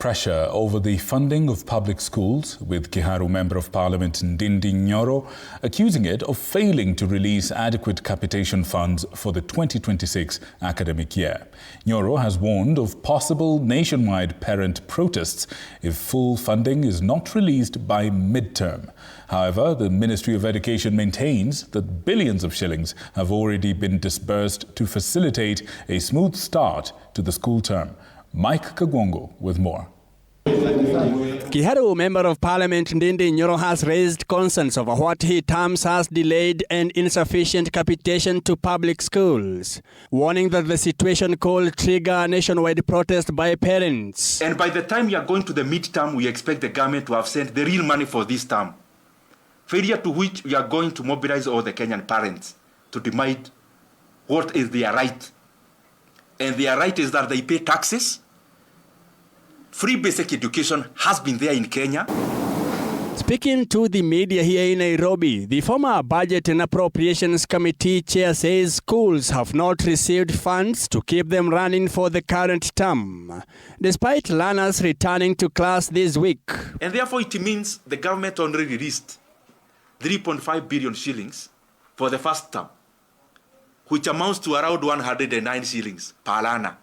Pressure over the funding of public schools, with Kiharu Member of Parliament Ndindi Nyoro accusing it of failing to release adequate capitation funds for the 2026 academic year. Nyoro has warned of possible nationwide parent protests if full funding is not released by midterm. However, the Ministry of Education maintains that billions of shillings have already been disbursed to facilitate a smooth start to the school term. Mike Kagwongo with more. Kiharu Member of Parliament Ndindi Nyoro has raised concerns over what he terms as delayed and insufficient capitation to public schools, warning that the situation could trigger nationwide protest by parents. And by the time you are going to the midterm, we expect the government to have sent the real money for this term. Failure to which we are going to mobilize all the Kenyan parents to demand what is their right. And their right is that they pay taxes. Free basic education has been there in Kenya. Speaking to the media here in Nairobi, the former Budget and Appropriations Committee chair says schools have not received funds to keep them running for the current term, despite learners returning to class this week. And therefore it means the government already released 3.5 billion shillings for the first term, which amounts to around 109 shillings per learner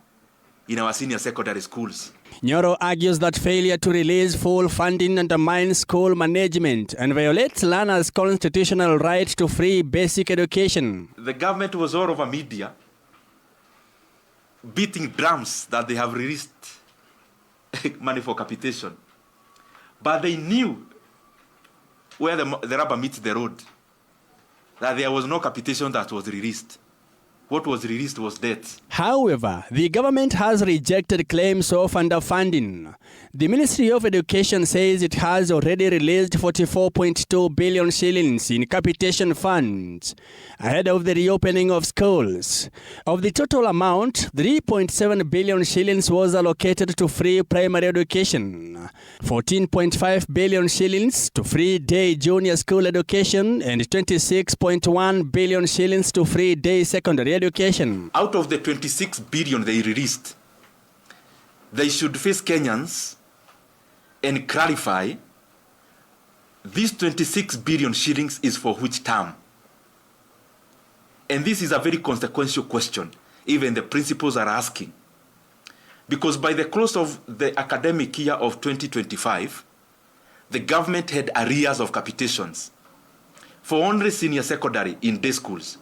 in our senior secondary schools. Nyoro argues that failure to release full funding undermines school management and violates learners' constitutional right to free basic education. The government was all over media beating drums that they have released money for capitation. But they knew where the rubber meets the road, that there was no capitation that was released. What was released was debt. However, the government has rejected claims of underfunding. The Ministry of Education says it has already released 44.2 billion shillings in capitation funds ahead of the reopening of schools. Of the total amount, 3.7 billion shillings was allocated to free primary education, 14.5 billion shillings to free day junior school education, and 26.1 billion shillings to free day secondary education. Out of the 26 billion they released, they should face Kenyans and clarify this 26 billion shillings is for which term. And this is a very consequential question, even the principals are asking. Because by the close of the academic year of 2025, the government had arrears of capitations for only senior secondary in day schools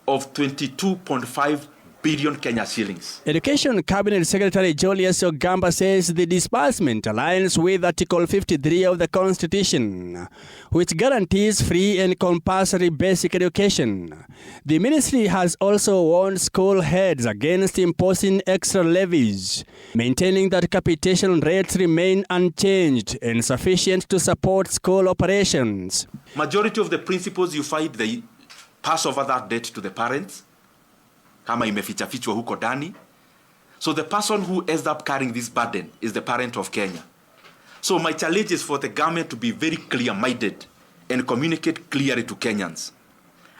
of 22.5 billion Kenya shillings. Education Cabinet Secretary Julius Ogamba says the disbursement aligns with Article 53 of the Constitution, which guarantees free and compulsory basic education. The ministry has also warned school heads against imposing extra levies, maintaining that capitation rates remain unchanged and sufficient to support school operations. Majority of the principals you find, they pass over that debt to the parents, kama imefichwa huko ndani. So the person who ends up carrying this burden is the parent of Kenya. So my challenge is for the government to be very clear-minded and communicate clearly to Kenyans.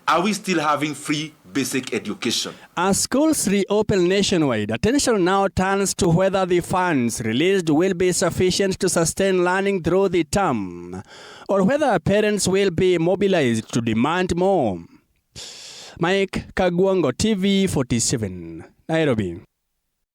Are we still having free basic education? As schools reopen nationwide, attention now turns to whether the funds released will be sufficient to sustain learning through the term, or whether parents will be mobilized to demand more. Mike Kagwongo, TV 47, Nairobi.